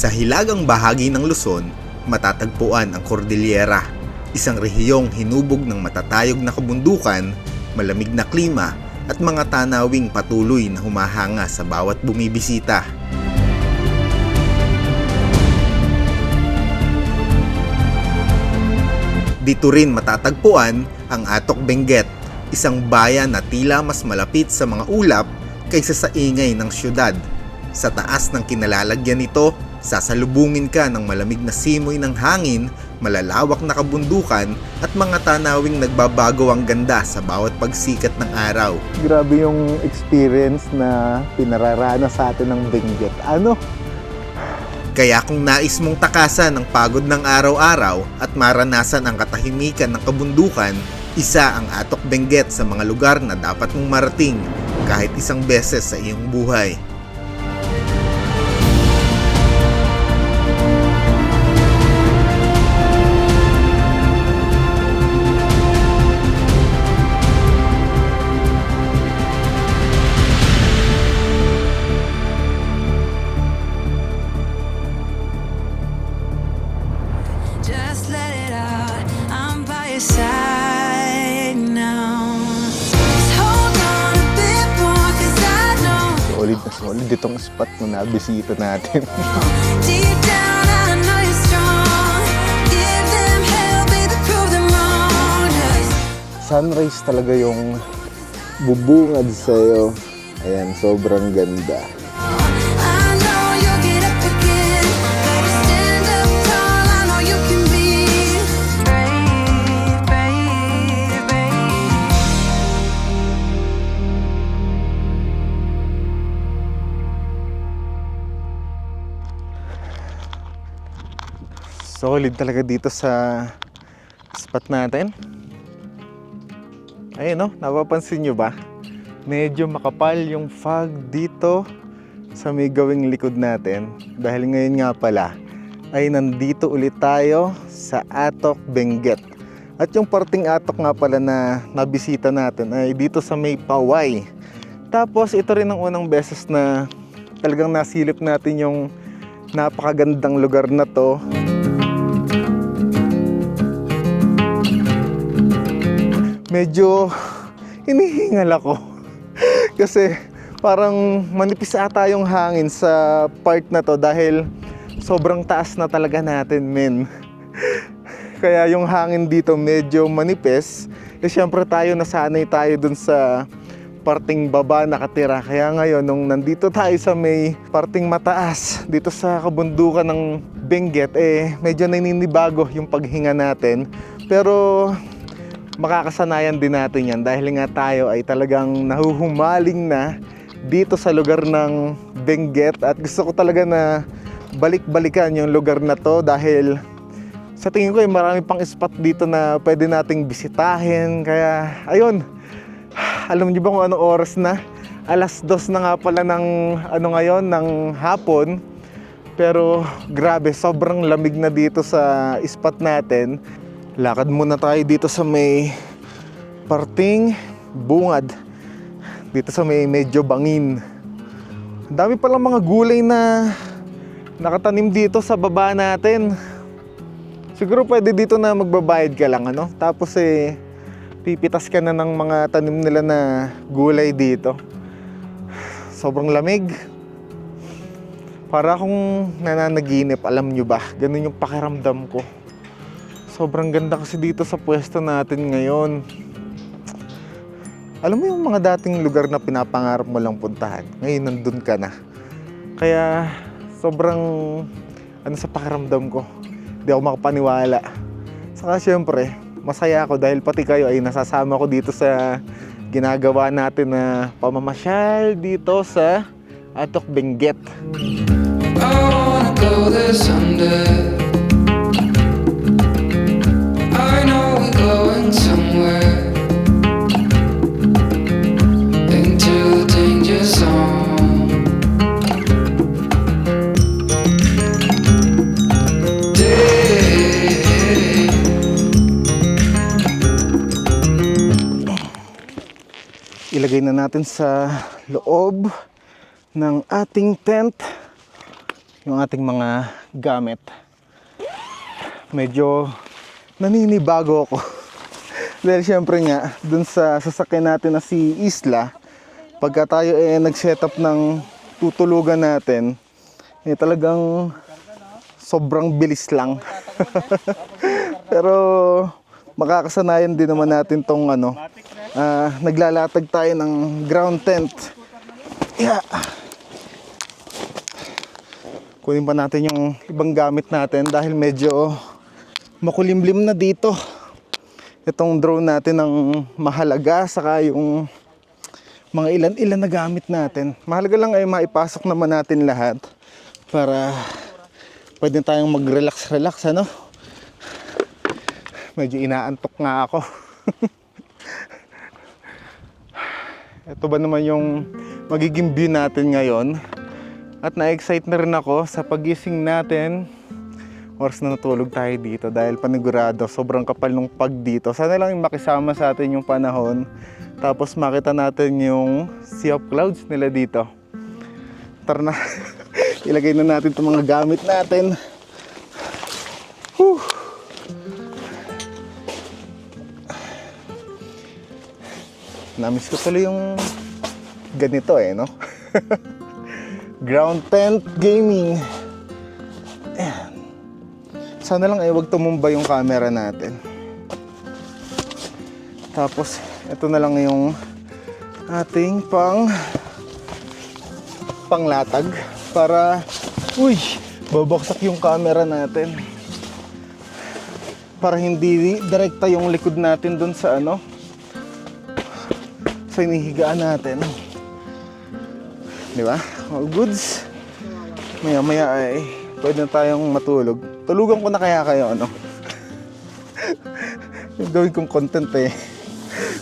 Sa hilagang bahagi ng Luzon, matatagpuan ang Cordillera, isang rehiyong hinubog ng matatayog na kabundukan, malamig na klima at mga tanawing patuloy na humahanga sa bawat bumibisita. Dito rin matatagpuan ang Atok Benguet, isang bayan na tila mas malapit sa mga ulap kaysa sa ingay ng syudad. Sa taas ng kinalalagyan nito, sasalubungin ka ng malamig na simoy ng hangin, malalawak na kabundukan at mga tanawing nagbabago ang ganda sa bawat pagsikat ng araw. Grabe yung experience na pinararanas sa atin ng Benguet. Kaya kung nais mong takasan ang pagod ng araw-araw at maranasan ang katahimikan ng kabundukan, isa ang Atok Benguet sa mga lugar na dapat mong marating kahit isang beses sa iyong buhay. Just let it out, I'm by your side now. Just hold on a bit more, 'cause I know Solid na solid itong spot na nabisita natin. deep down I know you're strong. Give them hell, baby, prove them wrong. Just Sunrise talaga yung bubungad sa'yo. Ayan, sobrang ganda. I know you'll get up again. Better stand up tall, I know you can be brave, brave, brave. Solid talaga dito sa spot natin. Ayun no, napapansin nyo ba? Medyo makapal yung fog dito sa may gawing likod natin. Dahil ngayon nga pala ay nandito ulit tayo sa Atok Benguet. At yung parting Atok nga pala na nabisita natin ay dito sa may Paway. Tapos ito rin ang unang beses na talagang nasilip natin yung napakagandang lugar na to. Medyo hinihingal ako kasi parang manipis ata yung hangin sa part na to dahil sobrang taas na talaga natin, men. Kaya yung hangin dito medyo manipis. Siyempre tayo nasanay tayo dun sa parting baba nakatira. Kaya ngayon nung nandito tayo sa may parting mataas dito sa kabundukan ng Benguet, medyo naninibago yung paghinga natin. Pero makakasanayan din natin yan dahil nga tayo ay talagang nahuhumaling na dito sa lugar ng Benguet at gusto ko talaga na balik-balikan yung lugar na to dahil sa tingin ko ay marami pang spot dito na pwede nating bisitahin. Kaya ayun, alam niyo ba kung anong oras na? 2:00 na nga pala ng ngayon ng hapon. Pero grabe, sobrang lamig na dito sa spot natin. Lakad muna tayo dito sa may parting bungad. Dito sa may medyo bangin. Ang dami palang mga gulay na nakatanim dito sa baba natin. Siguro pwede dito na magbabayad ka lang, Tapos pipitas ka na ng mga tanim nila na gulay dito. Sobrang lamig. Para akong nananaginip, alam nyo ba? Ganun yung pakiramdam ko. Sobrang ganda kasi dito sa pwesto natin ngayon. Alam mo yung mga dating lugar na pinapangarap mo lang puntahan, ngayon nandun ka na. Kaya sobrang sa pakiramdam ko. Hindi ako makapaniwala. Saka syempre, masaya ako dahil pati kayo ay nasasama ko dito sa ginagawa natin na pamamasyal dito sa Atok Benguet. I wanna go there someday. I know we're going somewhere into the danger zone. Ilagay na natin sa loob ng ating tent. yung ating mga gamit. Medyo naninibago ako. Dahil syempre nga, dun sa sasakyan natin na si Isla, pagka tayo nag-setup ng tutulugan natin, talagang sobrang bilis lang. Pero makakasanayan din naman natin tong naglalatag tayo ng ground tent. Yeah. Kunin pa natin yung ibang gamit natin dahil medyo makulimlim na dito. Itong drone natin ng mahalaga, saka yung mga ilan-ilan na gamit natin. Mahalaga lang ay maipasok naman natin lahat para pwede tayong mag-relax, ano? Medyo inaantok nga ako. Ito ba naman yung magiging view natin ngayon? At na-excite na rin ako sa pagising natin. Oras na natulog tayo dito dahil panigurado sobrang kapal ng pag dito. Sana lang yung makisama sa atin yung panahon. Tapos makita natin yung sea of clouds nila dito. Tara na. Ilagay na natin itong mga gamit natin. Whew. Namiss ko tuloy yung ganito no? Ground tent gaming. Ayan. Sana lang wag tumumba yung camera natin. Tapos ito na lang yung ating panglatag para babaksak yung camera natin. Para hindi direkta yung likod natin dun sa sa inihigaan natin. Di ba? All goods. Maya-maya ay pwede na tayong matulog. Tulugan ko na kaya kayo, yung gawin kong content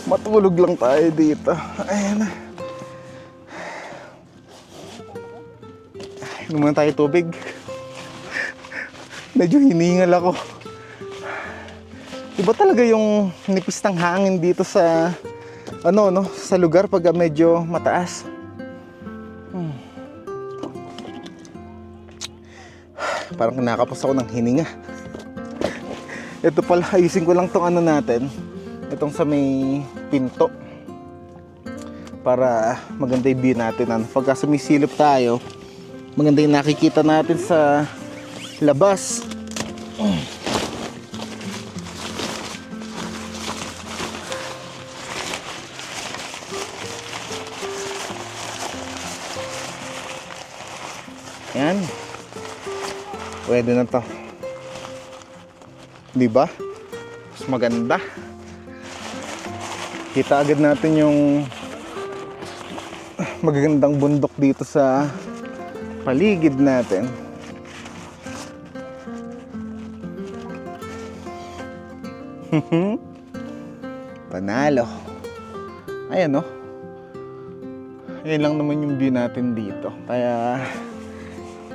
matulog lang tayo dito. Ayan. Inom muna tayo tubig. Medyo hiningal ako. Iba talaga yung nipis ng hangin dito sa sa lugar pag medyo mataas. Parang nakapos ako ng hininga. Ito pala, ayusin ko lang tong natin. Itong sa may pinto. Para maganda yung view natin. Pagka sumisilip tayo, maganda yung nakikita natin sa labas. Yan. Pwede na to. Di ba? Mas maganda. Kita agad natin yung magagandang bundok dito sa paligid natin. Panalo. Ayan Ayan lang naman yung view natin dito. Kaya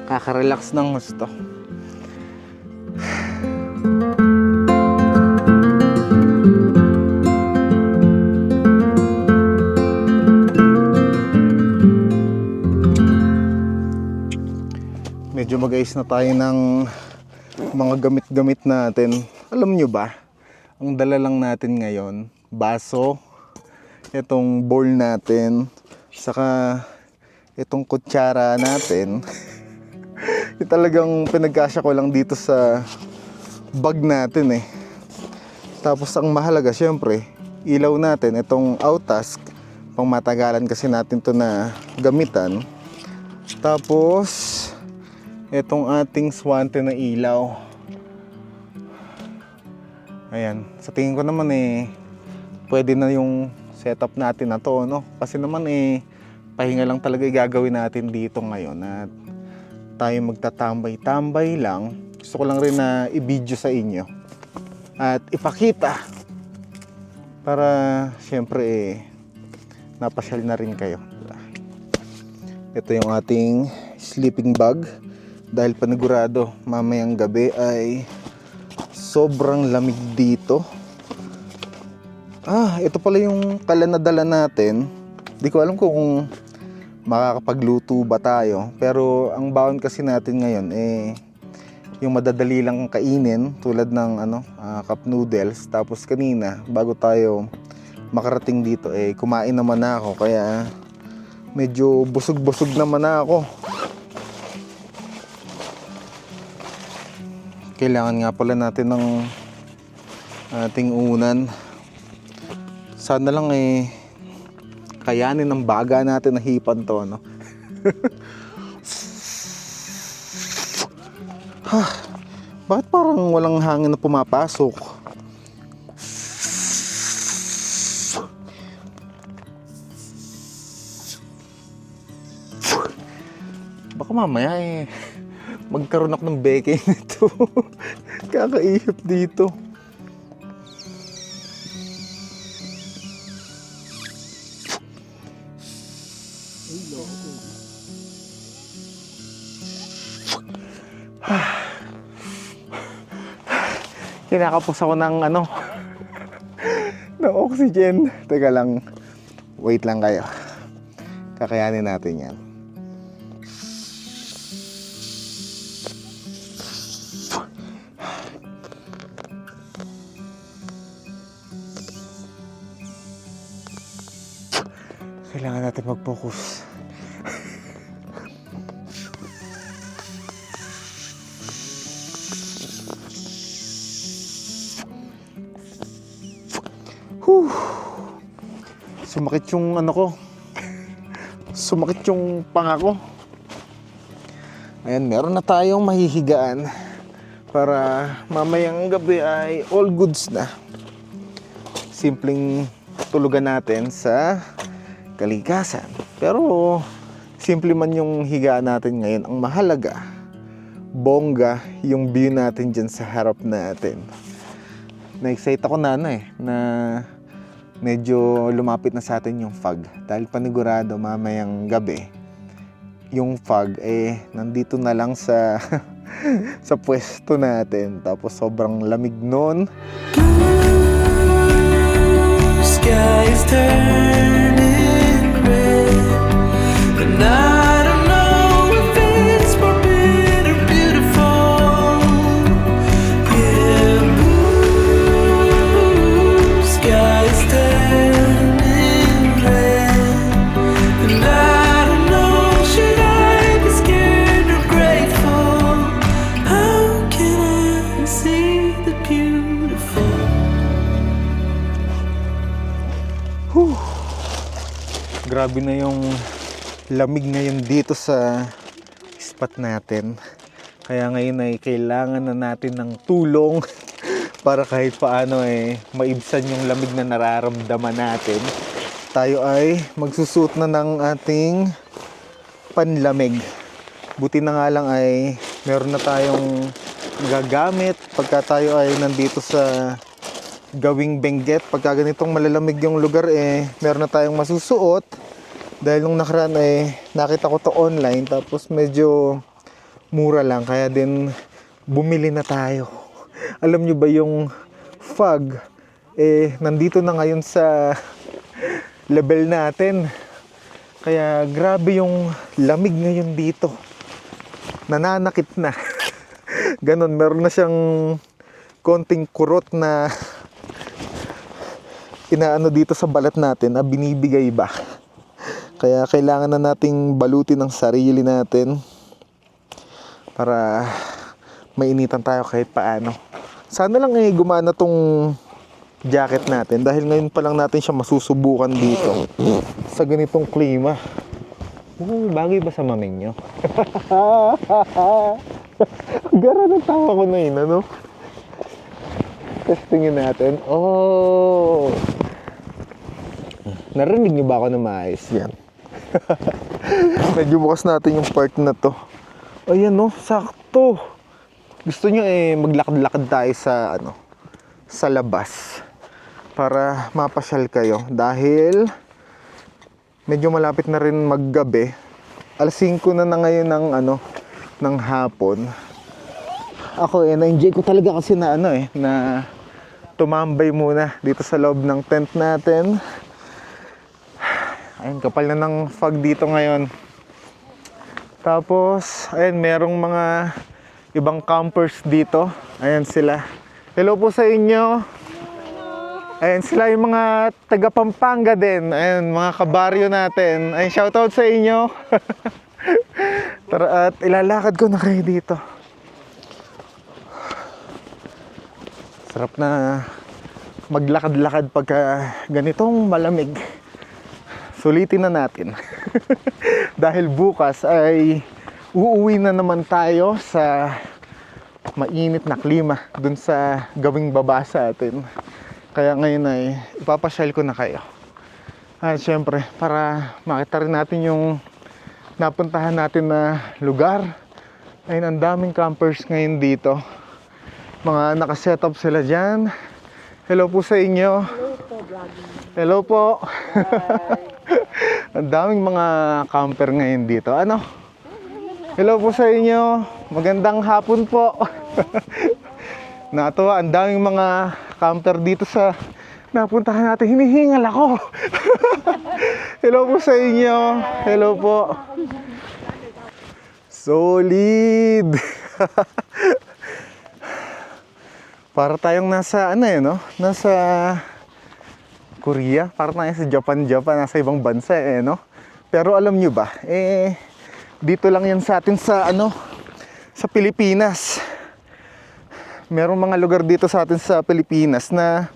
kaka-relax ng gusto. Medyo mag-ayos na tayo ng mga gamit-gamit natin. Alam nyo ba, ang dala lang natin ngayon, baso, itong bowl natin, saka itong kutsara natin. Yung talagang pinagkasya ko lang dito sa bag natin Tapos ang mahalaga syempre, ilaw natin, itong Autask, pang matagalan kasi natin to na gamitan. Tapos itong ating Swante na ilaw. Ayan, sa tingin ko naman pwede na yung setup natin na to, Kasi naman pahinga lang talaga gagawin natin dito ngayon at tayo magtatambay-tambay lang. Gusto ko lang rin na i-video sa inyo at ipakita para syempre napasyal na rin kayo. Ito yung ating sleeping bag dahil panigurado mamayang gabi ay sobrang lamig dito. Ito pala yung kalanadala natin. Di ko alam kung makakapagluto ba tayo. Pero ang baon kasi natin ngayon yung madadali lang kainin tulad ng cup noodles. Tapos kanina bago tayo makarating dito kumain naman na ako, kaya medyo busog-busog naman na ako. Kailangan nga pala natin ng ating unan. Sana lang kayanin ng baga natin na hipan to, no? Bakit parang walang hangin na pumapasok? Baka mamaya magkaroon ako ng beke nito. Kakaihip dito. Kinakapos ako ng ng oxygen. Teka lang, wait lang kayo. Kakayanin natin yan. Kailangan natin mag-focus. Sumakit yung ko. Sumakit yung panga ko. Ayan, meron na tayong mahihigaan para mamayang gabi ay all goods na. Simpleng tulugan natin sa kalikasan. Pero simple man yung higaan natin ngayon, ang mahalaga, bongga yung view natin dyan sa harap natin. Na-excite ako na medyo lumapit na sa atin yung fog. Dahil panigurado mamayang gabi, yung fog nandito na lang sa sa pwesto natin. Tapos sobrang lamig nun. Sky is turning red, and I don't know if it's forbidden or beautiful. Yeah, blue sky is turning red, and I don't know, should I be scared or grateful? How can I see the beautiful? Grabe na yung lamig ngayon dito sa spot natin. Kaya ngayon ay kailangan na natin ng tulong para kahit paano maibsan yung lamig na nararamdaman natin. Tayo ay magsusuot na ng ating panlamig. Buti na nga lang ay meron na tayong gagamit pagka tayo ay nandito sa gawing Benguet. Pagka ganitong malalamig yung lugar meron na tayong masusuot. Dahil nung nakaraan nakita ko to online, tapos medyo mura lang, kaya din bumili na tayo. Alam nyo ba yung fog nandito na ngayon sa level natin. Kaya grabe yung lamig ngayon dito. Nananakit na. Ganon, meron na siyang konting kurot na inaano dito sa balat natin na binibigay ba. Kaya kailangan na nating balutin ang sarili natin para mainitan tayo kahit paano. Sana lang gumana tong jacket natin dahil ngayon pa lang natin siya masusubukan dito sa ganitong klima. Bagay ba sa maming nyo? Gara ng tawa ko na yun, ano? Testingin natin. Oh! Narinig nyo ba ako na maayos yan? Medyo bukas natin yung part na to. Ayan, no? Sakto! Gusto nyo maglakad-lakad tayo sa sa labas para mapasyal kayo dahil medyo malapit na rin maggabi. Alas 5 na ngayon ng hapon. Ako na-enjoy ko talaga kasi na na tumambay muna dito sa loob ng tent natin. Ayun, kapal na ng fog dito ngayon. Tapos, ayun, merong mga ibang campers dito. Ayan sila. Hello po sa inyo. Ayan sila yung mga taga Pampanga din. Ayan, mga kabaryo natin. Ayan, shoutout sa inyo. Tara at ilalakad ko na kayo dito. Sarap na maglakad-lakad pagka ganitong malamig. Sulitin na natin. Dahil bukas ay uuwi na naman tayo sa mainit na klima dun sa gawing baba sa atin. Kaya ngayon ay ipapasyal ko na kayo. At syempre, para makita rin natin yung napuntahan natin na lugar. Ayun, ang daming campers ngayon dito. Mga nakaset up sila dyan. Hello po sa inyo. Hello po. Ang daming mga camper ngayon dito. Ano? Hello po sa inyo. Magandang hapon po. Natuwa, ang daming mga camper dito sa napuntahan natin. Hinihingal ako. Hello po sa inyo. Hello po. Solid. Para tayong nasa ano no? Nasa Korea, para tayo sa Japan, nasa ibang bansa no? Pero alam nyo ba, dito lang yan sa atin sa sa Pilipinas. Merong mga lugar dito sa atin sa Pilipinas na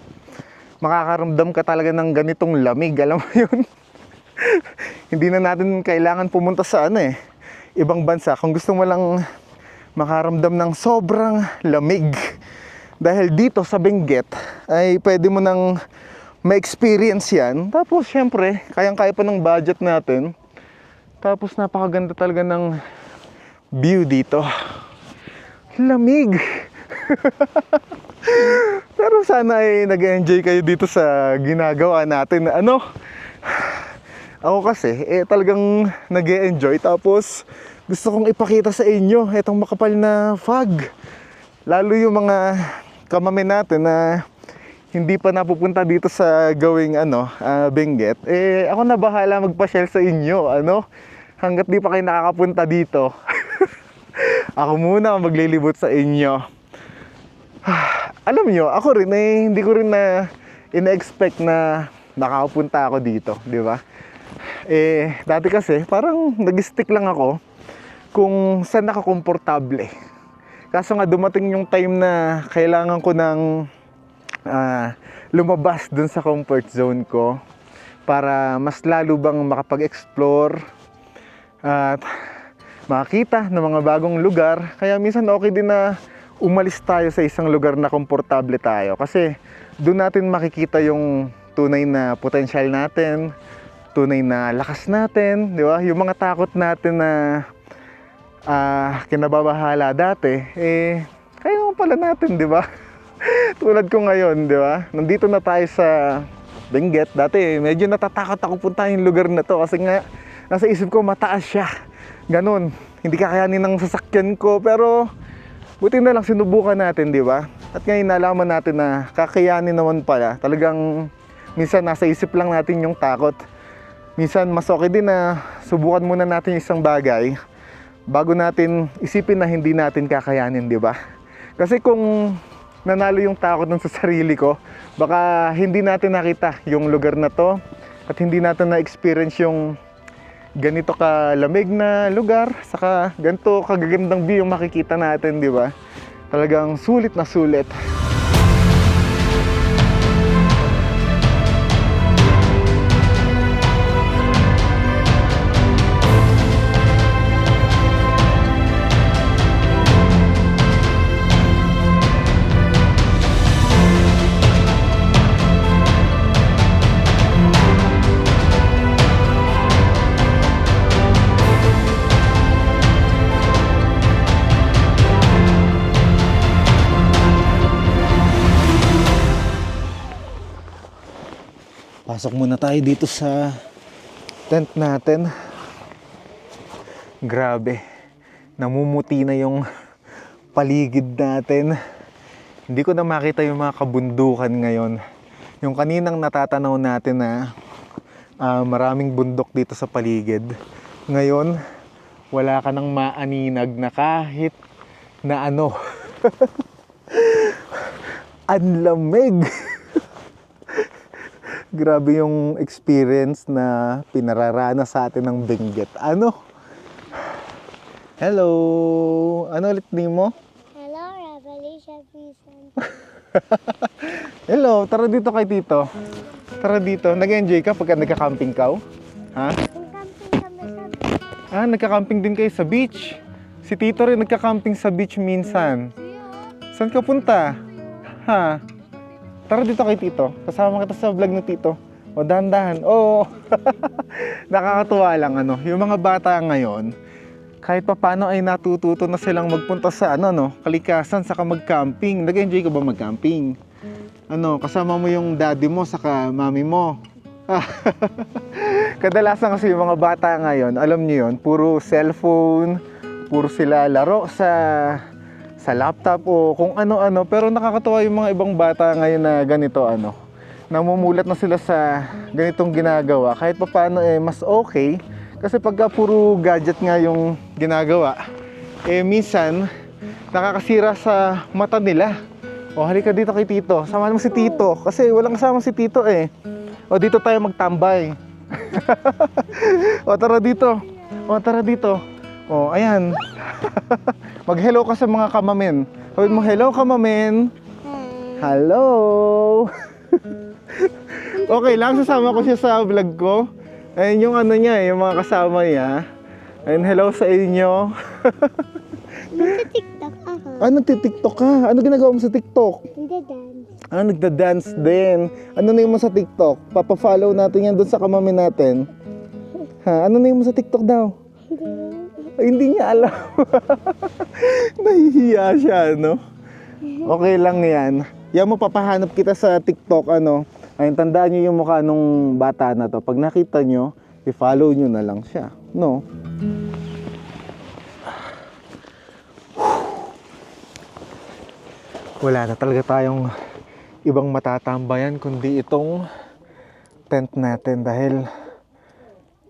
makakaramdam ka talaga ng ganitong lamig, alam mo yun? Hindi na natin kailangan pumunta sa ibang bansa kung gusto mo lang makaramdam ng sobrang lamig. Dahil dito sa Benguet ay pwede mo nang ma-experience yan. Tapos syempre, kayang-kaya pa ng budget natin. Tapos napakaganda talaga ng view dito. Lamig! Pero sana ay nag-enjoy kayo dito sa ginagawa natin. Ako kasi, talagang nag-enjoy. Tapos gusto kong ipakita sa inyo itong makapal na fog. Lalo yung mga kamame natin na hindi pa napupunta dito sa gawing Benguet, ako na bahala magpa-share sa inyo, hanggat di pa kayo nakakapunta dito. Ako muna ang maglilibot sa inyo. Alam nyo, ako rin hindi ko rin na ina-expect na nakakapunta ako dito, di ba? Dati kasi parang nag-stick lang ako kung saan nakakomportable. Kaso nga dumating yung time na kailangan ko ng lumabas dun sa comfort zone ko para mas lalo bang makapag-explore at makakita ng mga bagong lugar. Kaya minsan okay din na umalis tayo sa isang lugar na komportable tayo kasi doon natin makikita yung tunay na potensyal natin, tunay na lakas natin, di ba? Yung mga takot natin na kinababahala dati, kaya naman pala natin, di ba? Tulad ko ngayon, di ba? Nandito na tayo sa Benguet. Dati, medyo natatakot ako puntahan yung lugar na to kasi nga, nasa isip ko mataas siya. Ganon. Hindi kakayanin ng sasakyan ko, pero buti na lang sinubukan natin, di ba? At ngayon nalaman natin na kakayanin naman pala. Talagang minsan nasa isip lang natin yung takot. Minsan mas okay din na subukan muna natin yung isang bagay bago natin isipin na hindi natin kakayanin, di ba? Kasi kung nanalo yung takot ng sa sarili ko, baka hindi natin nakita yung lugar na to at hindi natin na-experience yung ganito kalamig na lugar, saka ganito kagagandang view yung makikita natin, di ba? Talagang sulit na sulit. Pasok muna tayo dito sa tent natin. Grabe, namumuti na yung paligid natin. Hindi ko na makita yung mga kabundukan ngayon. Yung kaninang natatanaw natin na Maraming bundok dito sa paligid. Ngayon, wala ka nang maaninag na kahit na ano. Ang lamig. Grabe yung experience na pinararanas sa atin ng Benguet. Ano? Hello! Ano ulit name mo? Hello, Revelation Prison. Hello, tara dito kay Tito. Tara dito. Nag-enjoy ka pagka nagka-camping ka? Ha? Camping kami sa Nagka-camping din kayo sa beach. Si Tito rin nagka-camping sa beach minsan. Saan ka punta? Ha? Tara dito kay Tito. Kasama kita sa vlog ni Tito. O, dahan-dahan. Oo. Nakakatuwa lang, ano. Yung mga bata ngayon, kahit pa paano ay natututo na silang magpunta sa kalikasan, saka mag-camping. Nag-enjoy ka ba mag-camping? Kasama mo yung daddy mo saka mami mo. Kadalasan kasi yung mga bata ngayon, alam niyo yun, puro cellphone, puro sila laro sa laptop o kung ano-ano. Pero nakakatuwa yung mga ibang bata ngayon na ganito, namumulat na sila sa ganitong ginagawa. Kahit pa paano mas okay. Kasi pagka puro gadget nga yung ginagawa, minsan nakakasira sa mata nila. O, halika dito kay Tito. Samahan mo si Tito. Kasi walang kasama si Tito O, dito tayo magtambay. O, tara dito. O, ayan. Mag-hello ka sa mga kamamen. Sabi mo, hello kamamen. Hello. Okay lang, sasama ko siya sa vlog ko. Ayun yung yung mga kasama niya. Ayun, hello sa inyo. nagtitiktok ako. Nagtitiktok ka? Ano ginagawa mo sa TikTok? Nagda-dance. Nagda-dance din. Ano na mo sa TikTok? Papa-follow natin yan doon sa kamamin natin. Ano na mo sa TikTok daw? Ay, hindi niya alam. Nahihiya siya, Okay lang yan. Yan mo, papahanap kita sa TikTok, Ayun, tandaan niyo yung mukha nung bata na to. Pag nakita niyo, i-follow niyo na lang siya. No? Wala na talaga tayong ibang matatambayan kundi itong tent natin dahil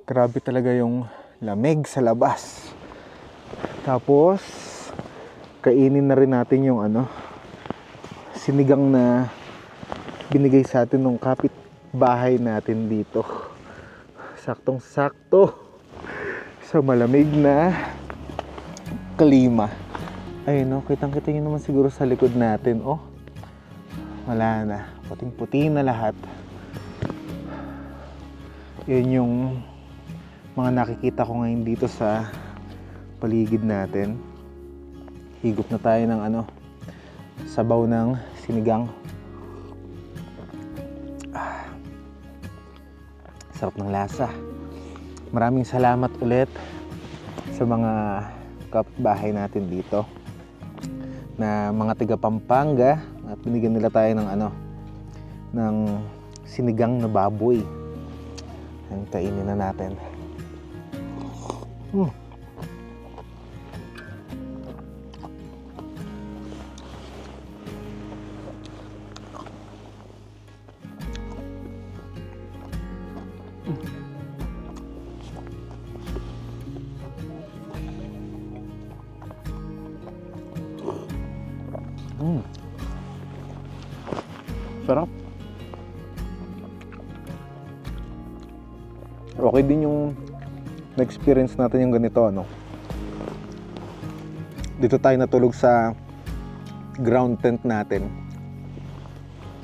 grabe talaga yung lamig sa labas. Tapos kainin na rin natin yung sinigang na binigay sa atin ng kapitbahay natin dito. Saktong-sakto sa malamig na klima. Ayun, kitang-kita nyo naman siguro sa likod natin. Wala na. Puting-puti na lahat. Yun yung mga nakikita ko ngayon dito sa paligid natin. Higop na tayo ng sabaw ng sinigang. Sarap ng lasa. Maraming salamat ulit sa mga kapitbahay natin dito na mga taga Pampanga at binigyan nila tayo ng sinigang na baboy. Ang kainin na natin. Sarap. Okay din yung na-experience natin yung ganito, Dito tayo natulog sa ground tent natin.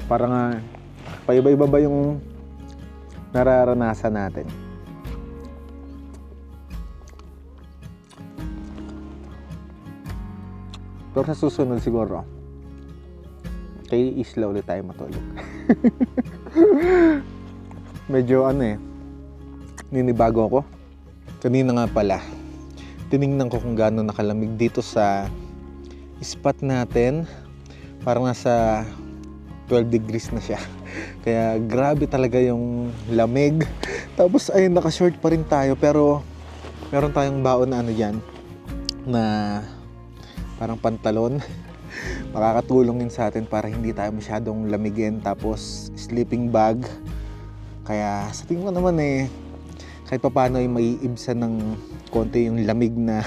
Para nga paiba-iba ba yung nararanasan natin. Pero sa susunod siguro, kay isla ulit tayo matulog. Medyo ninibago ako. Kanina nga pala, tiningnan ko kung gaano nakalamig dito sa spot natin. Parang nasa 12 degrees na siya. Kaya grabe talaga yung lamig. Tapos ayun, naka-short pa rin tayo. Pero meron tayong baon na dyan na parang pantalon. Makakatulong yun sa atin para hindi tayo masyadong lamigin. Tapos sleeping bag. Kaya sa tingin ko naman kahit pa paano ay maiibsan ng konti yung lamig na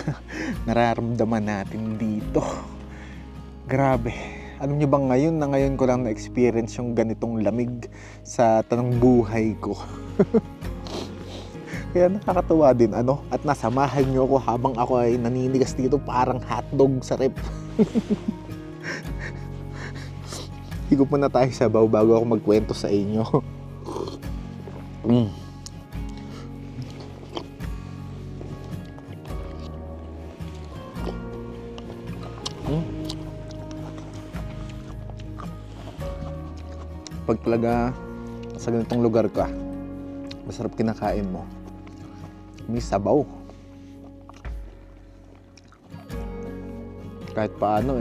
nararamdaman natin dito. Grabe. Alam niyo bang ngayon ko lang na-experience yung ganitong lamig sa tanong buhay ko. Kaya nakakatuwa din at nasamahan niyo ako habang ako ay naninigas dito parang hotdog sa rep. Higup muna tayo sa bago ako magkwento sa inyo. Pag talaga sa ganitong lugar ka, masarap kinakain mo. May sabaw. Kahit paano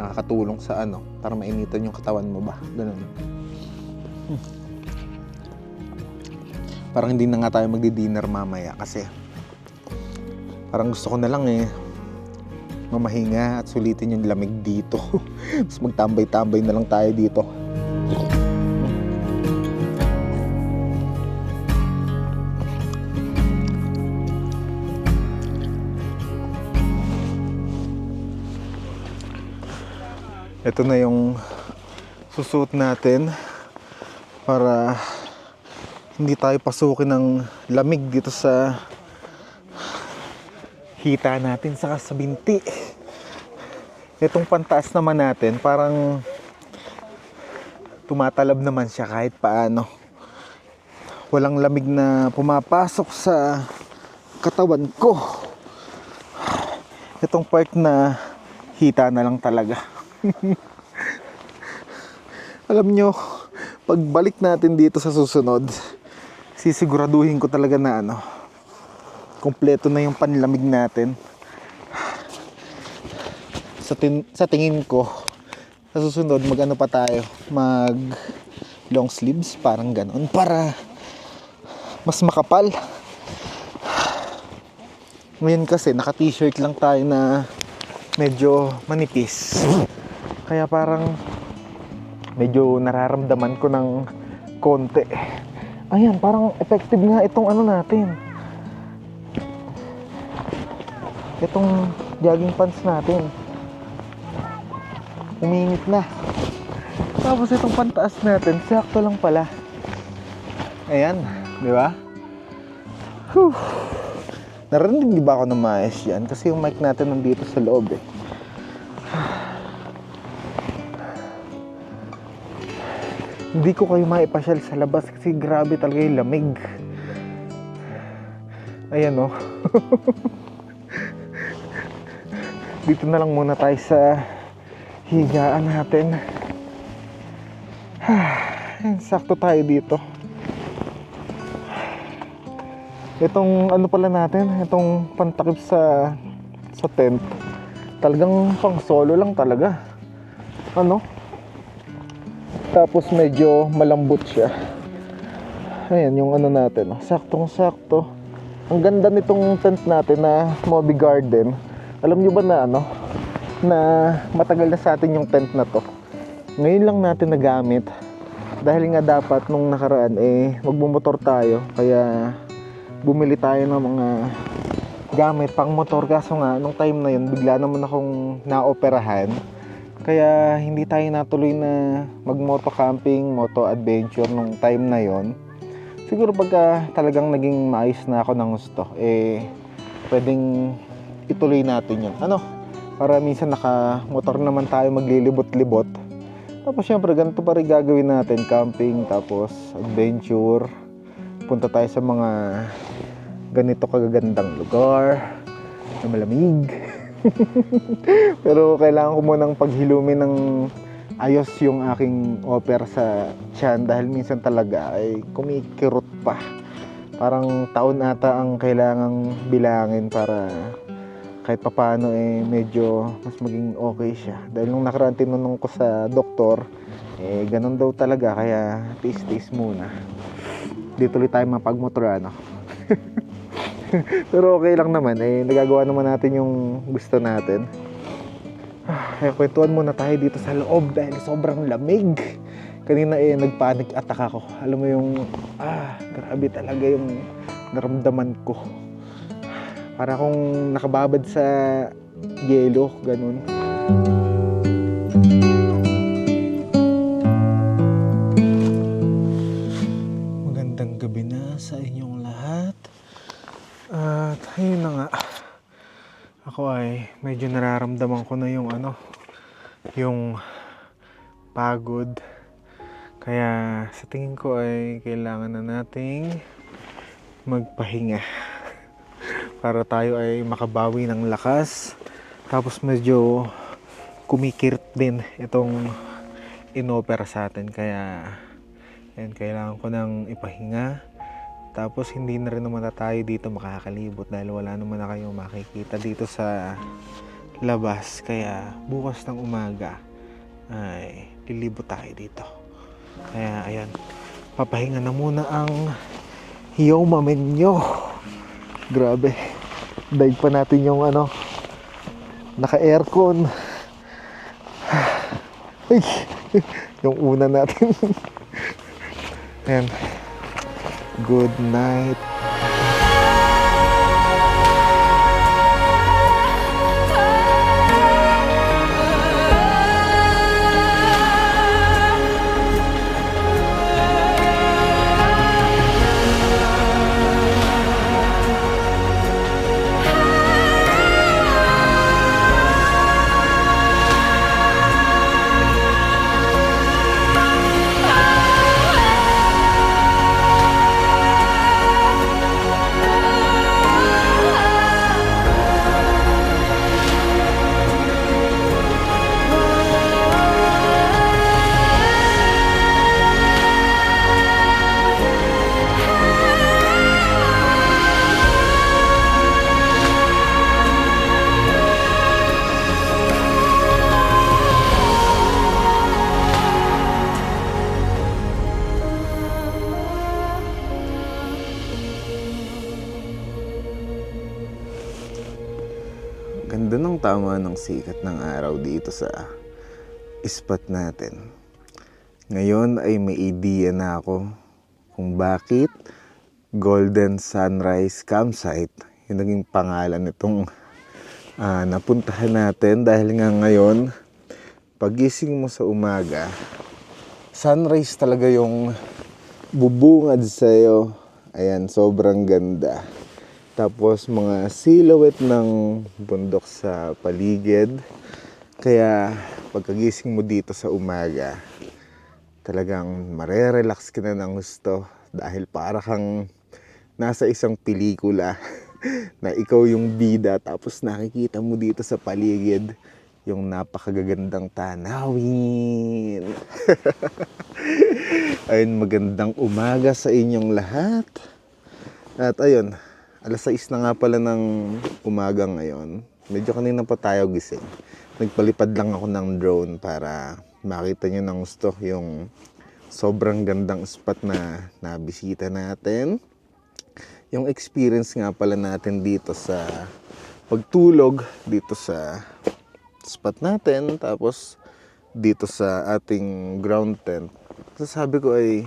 nakakatulong sa para mainitan yung katawan mo ba. Ganun. Parang hindi na nga tayo magdi-dinner mamaya kasi parang gusto ko na lang mamahinga at sulitin yung lamig dito. Mas magtambay-tambay na lang tayo dito. Ito na yung susuot natin para hindi tayo pasukin ng lamig dito sa hita natin saka sa binti. Itong pantaas naman natin parang tumatalab naman siya kahit paano. Walang lamig na pumapasok sa katawan ko. Itong part na hita na lang talaga. Alam nyo, pagbalik natin dito sa susunod, sisiguraduhin ko talaga na kompleto na yung panlamig natin. Sa tingin ko, sa susunod mag pa tayo, mag long sleeves, parang ganon, para mas makapal. Ngayon kasi naka t-shirt lang tayo na medyo manipis, kaya parang medyo nararamdaman ko ng konti. Ayan, parang effective nga itong natin, itong jogging pants natin. Uminit na. Tapos itong pantaas natin, sakto lang pala. Ayan, di ba? Whew. Narinig di ba ako ng maayos yan? Kasi yung mic natin nandito sa loob Hindi ko kayo maipasyal sa labas kasi grabe talaga yung lamig. Ayan Dito na lang muna tayo sa higaan natin. Sakto tayo dito. Itong pala natin, itong pantakip sa tent, talagang pang solo lang talaga. Tapos medyo malambot siya. Ayan yung natin, saktong sakto. Ang ganda nitong tent natin na Moby Garden. Alam nyo ba na matagal na sa atin yung tent na to. Ngayon lang natin nagamit dahil nga dapat nung nakaraan magbumotor tayo, kaya bumili tayo ng mga gamit pang motor. Kaso nga nung time na yun bigla naman akong naoperahan, kaya hindi tayo natuloy na mag-moto camping, moto adventure nung time na yon. Siguro pagka talagang naging maayos na ako ng gusto, pwedeng ituloy natin yun. Para minsan naka-motor naman tayo maglilibot-libot. Tapos syempre ganito pa rin gagawin natin, camping, tapos adventure. Punta tayo sa mga ganito kagagandang lugar na malamig. Pero kailangan ko munang paghilumin ng ayos yung aking offer sa tiyan dahil minsan talaga ay kumikirot pa. Parang taon ata ang kailangang bilangin para kahit papaano medyo mas maging okay siya. Dahil nung nakaraan tinanong ko sa doktor, ganun daw talaga, kaya tiis-tiis muna. Dito ulit tayo mapagmotor Pero okay lang naman, nagagawa naman natin yung gusto natin. Kaya kwentuhan muna tayo dito sa loob dahil sobrang lamig. kanina nagpanic attack ako. Alam mo yung, grabe talaga yung naramdaman ko. Para akong nakababad sa yelo, ganun. Magandang gabi na sa inyong lahat. At ayun na nga. Ako ay medyo nararamdaman ko na yung yung pagod. Kaya sa tingin ko ay kailangan na nating magpahinga para tayo ay makabawi ng lakas. Tapos medyo kumikirt din itong inopera sa atin. Kaya yan, kailangan ko nang ipahinga. Tapos hindi na rin naman na tayo dito makakalibot dahil wala naman na kayong makikita dito sa labas. Kaya bukas ng umaga ay lilibot tayo dito. Kaya ayan, papahinga na muna ang Yoma Menyo. Grabe, daig pa natin yung naka-aircon. Ay, yung una natin. Ayan. Good night. Ganda ng tama ng sikat ng araw dito sa spot natin. Ngayon ay may idea na ako kung bakit Golden Sunrise Campsite yung naging pangalan nitong napuntahan natin. Dahil nga ngayon, pagising mo sa umaga, sunrise talaga yung bubungad sa'yo. Ayan, sobrang ganda. Tapos mga silhouette ng bundok sa paligid. Kaya pagkagising mo dito sa umaga, talagang marerelax ka na ng gusto. Dahil para kang nasa isang pelikula na ikaw yung bida. Tapos nakikita mo dito sa paligid yung napakagagandang tanawin. Ayun, magandang umaga sa inyong lahat. At ayun, alas 6 na nga pala ng umaga ngayon. Medyo kanina pa tayo gising. Nagpalipad lang ako ng drone para makita nyo ng gusto yung sobrang gandang spot na nabisita natin. Yung experience nga pala natin dito sa pagtulog dito sa spot natin. Tapos dito sa ating ground tent. Sasabi ko ay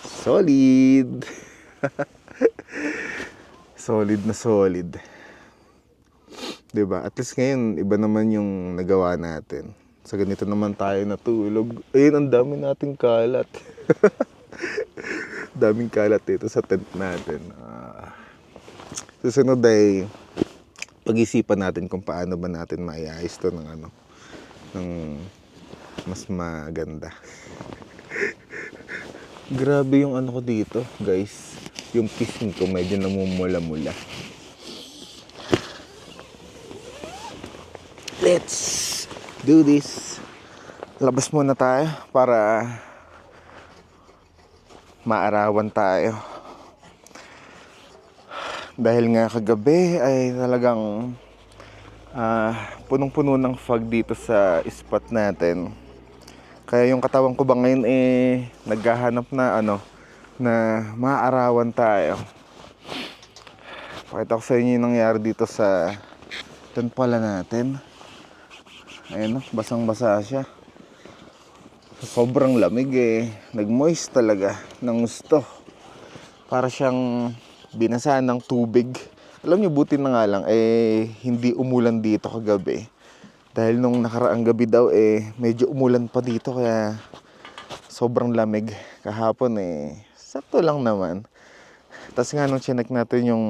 solid. Solid na solid. Diba? At least ngayon, iba naman yung nagawa natin. Sa ganito naman tayo natulog. Ayun, ang dami nating kalat. Daming kalat dito sa tent natin. Susunod ay pag-isipan natin kung paano ba natin maiayos to ng mas maganda. Grabe yung ko dito, guys. Yung pisngi ko medyo namumula-mula. Let's do this. Labas muna tayo para maarawan tayo. Dahil nga kagabi ay talagang punong-puno ng fog dito sa spot natin. Kaya yung katawan ko ba ngayon naghahanap na na maaarawan tayo. Pakita ko sa inyo yung nangyari dito sa tent pala natin. Ayan, basang-basa siya. Sobrang lamig eh. Nag-moist talaga ng gusto. Para siyang binasahan ng tubig. Alam niyo, buti na nga lang hindi umulan dito kagabi. Dahil nung nakaraang gabi daw medyo umulan pa dito kaya sobrang lamig. Kahapon sakto lang naman. Tapos nga nung chinek natin yung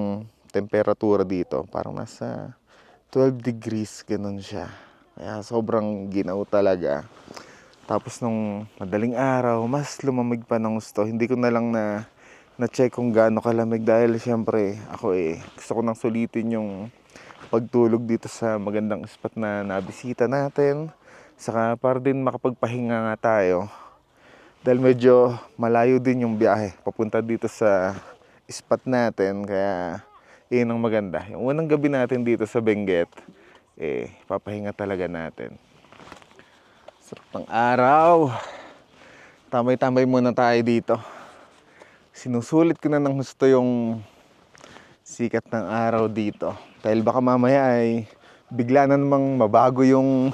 temperatura dito, parang nasa 12 degrees, ganun siya. Kaya sobrang ginaw talaga. Tapos nung madaling araw, mas lumamig pa ng gusto. Hindi ko na lang na-check kung gaano kalamig dahil siyempre ako gusto ko nang sulitin yung pagtulog dito sa magandang spot na nabisita natin. Saka para din makapagpahinga nga tayo. Dahil medyo malayo din yung biyahe papunta dito sa spot natin. Kaya yun ang maganda. Yung unang gabi natin dito sa Benguet, papahinga talaga natin. Sarap ng araw. Tambay-tambay muna tayo dito. Sinusulit ko na ng gusto yung sikat ng araw dito. Dahil baka mamaya bigla na namang mabago yung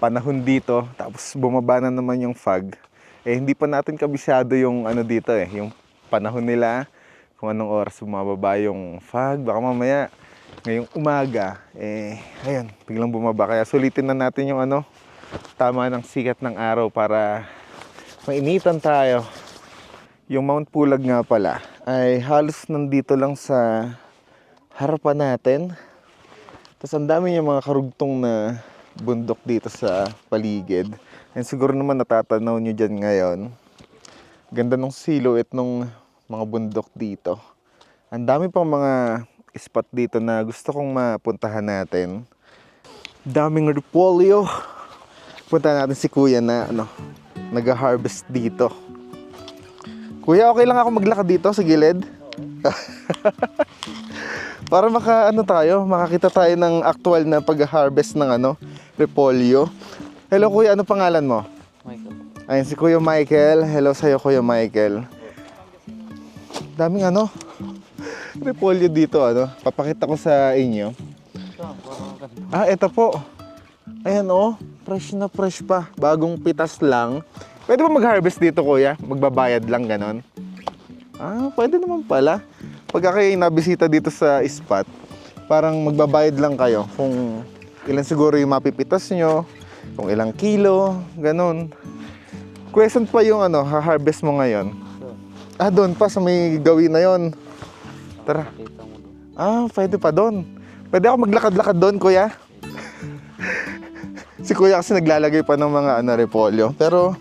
panahon dito. Tapos bumaba na naman yung fog. Hindi pa natin kabisado yung dito yung panahon nila. Kung anong oras bumababa yung fog. Baka mamaya ngayong umaga ayun, biglang bumaba. Kaya sulitin na natin yung tama ng sikat ng araw para mainitan tayo. Yung Mount Pulag nga pala ay halos nandito lang sa harapan natin. Tapos ang dami yung mga karugtong na bundok dito sa paligid. And siguro naman natatanaw nyo dyan ngayon. Ganda ng silhouette ng mga bundok dito. Ang dami pang mga spot dito na gusto kong mapuntahan natin. Daming repolyo. Punta natin si Kuya na nag-harvest dito. Kuya, okay lang ako maglakad dito sa gilid? Para makakita tayo ng actual na pag-harvest ng repolyo. Hello Kuya, ano pangalan mo? Michael. Ayun si Kuya Michael. Hello sa'yo Kuya Michael. Daming repolyo dito Papakita ko sa inyo. Ito po. Ayan fresh na fresh pa. Bagong pitas lang. Pwede ba mag-harvest dito Kuya? Magbabayad lang ganon? Pwede naman pala. Pagka kayo nabisita dito sa spot, parang magbabayad lang kayo kung ilan siguro yung mapipitas nyo, kung ilang kilo, ganon. Question pa yung ha-harvest mo ngayon. Doon pa sa may gawin na yon. Tara. Pwede pa doon. Pwede ako maglakad-lakad doon Kuya? Si Kuya kasi naglalagay pa ng mga repolyo. Pero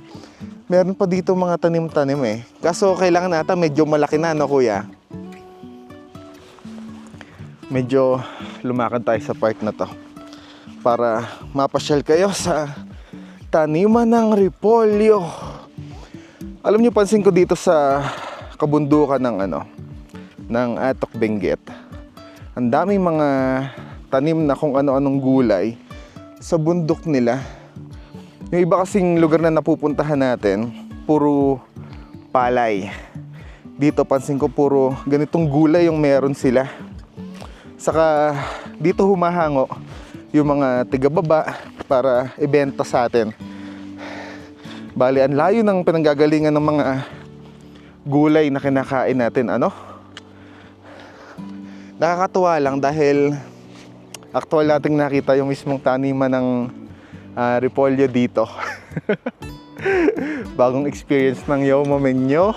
meron pa dito mga tanim-tanim Kaso kailangan nata medyo malaki na Kuya? Medyo lumakad tayo sa part na to para mapasyal kayo sa taniman ng repolyo. Alam niyo, pansin ko dito sa kabundukan ng Atok Benguet. Ang daming mga tanim na kung ano-anong gulay sa bundok nila. Yung iba kasing lugar na napupuntahan natin, puro palay. Dito pansin ko puro ganitong gulay yung meron sila. Saka dito humahango yung mga tigababa para ibenta sa atin. Bali, ang layo ng pinanggagalingan ng mga gulay na kinakain natin. Nakakatuwa lang dahil actual nating nakita yung mismong taniman ng repolyo dito. Bagong experience ng Yoma Menyo.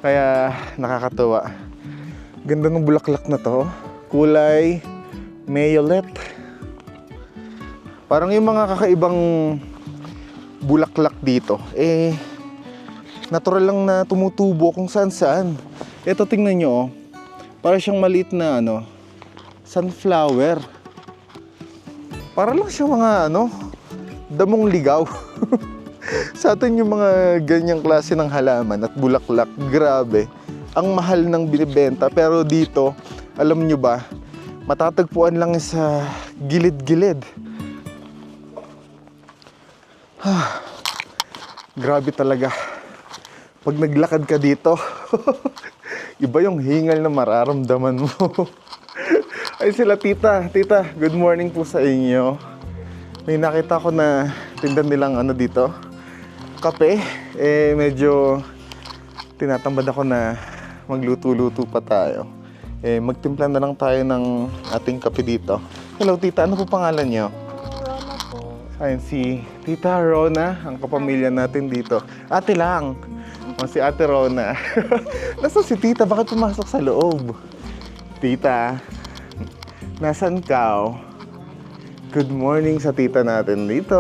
Kaya nakakatuwa. Ganda ng bulaklak na to. Kulay violet. Parang yung mga kakaibang bulaklak dito natural lang na tumutubo kung saan saan. Ito tingnan nyo para siyang maliit na sunflower. Para lang siya mga damong ligaw. Sa atin yung mga ganyang klase ng halaman at bulaklak, grabe, ang mahal ng binibenta. Pero dito, alam nyo ba, matatagpuan lang sa gilid-gilid. Grabe talaga. Pag naglakad ka dito, iba yung hingal na mararamdaman mo. Ay sila tita, good morning po sa inyo. May nakita ko na tindan nilang dito. kape. Medyo tinatambad ako na magluto-luto pa tayo. Magtimpla na lang tayo ng ating kape dito. Hello, tita. Ano po pangalan niyo? Rona po. Ayun, si Tita Rona, ang kapamilya natin dito. Ate lang. O, si Ate Rona. Nasaan si Tita? Bakit pumasok sa loob? Tita, nasaan ka? Good morning sa tita natin dito.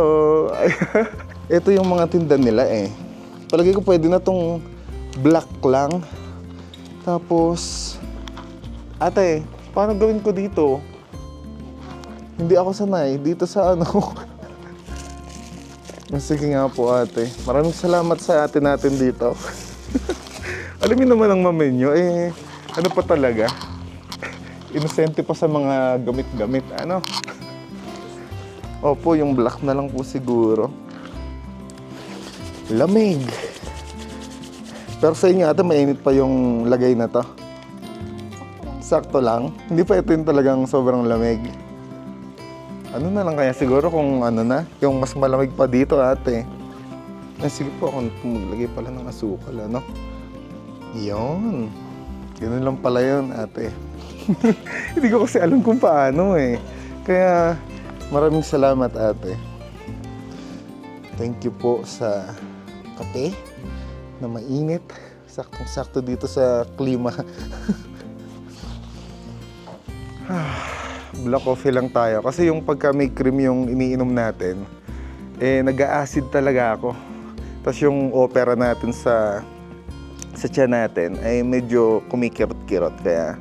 Ito yung mga tinda nila eh. Palagi ko pwede na tong black lang. Tapos, ate, paano gawin ko dito? Hindi ako sanay. Dito sa ano. Sige nga po ate. Maraming salamat sa ate natin dito. Alamin naman ang mamenyo. Ano pa talaga? Inosente pa sa mga gamit-gamit. Ano? Opo, yung black na lang po siguro. Lamig. Pero sa inyo ate, mainit pa yung lagay na to. Sakto lang. Hindi pa ito yung talagang sobrang lamig. Ano na lang kaya siguro kung ano na, yung mas malamig pa dito ate. Sige po ako maglagay pala ng asukal, ano? Yun. Ganun lang pala yun ate. Hindi ko kasi alam kung paano eh. Kaya maraming salamat ate. Thank you po sa kape na mainit. Saktong-sakto dito sa klima. Black coffee lang tayo. Kasi yung pagka may cream yung iniinom natin, nag-a-acid talaga ako. Tapos yung opera natin sa tiyan natin ay medyo kumikirot-kirot. Kaya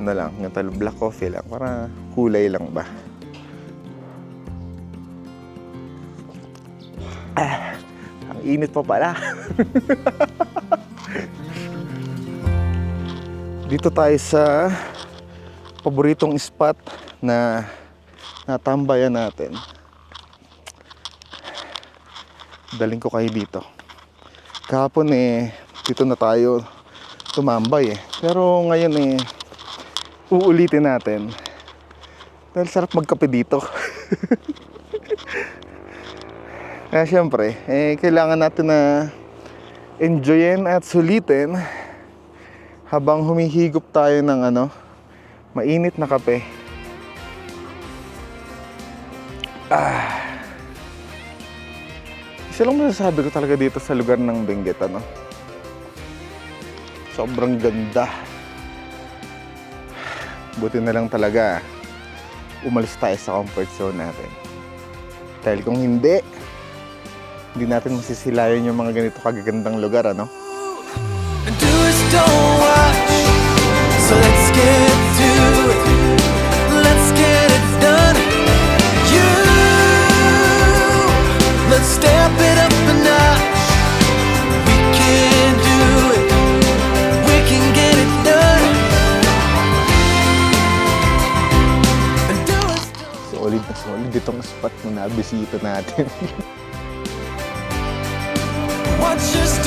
ano lang, black coffee lang. Para kulay lang ba. Ang init pa pala. Dito tayo sa paboritong spot na natambayan natin. Daling ko kayo dito. Kahapon dito na tayo tumambay Pero ngayon uulitin natin. Dahil sarap magkape dito. Kaya syempre, kailangan natin na enjoyin at sulitin habang humihigop tayo ng mainit na kape. Isa lang masasabi ko talaga dito sa lugar ng Benguet, sobrang ganda. Buti na lang talaga umalis tayo sa comfort zone natin. Dahil kung hindi natin masisilayan yung mga ganito kagagandang lugar, Do us, don't watch. So let's get to it. Let's get it done. Let's step it up a notch. We can do it. We can get it done. And do us, solid na solid itong spot na nabisita natin. watch us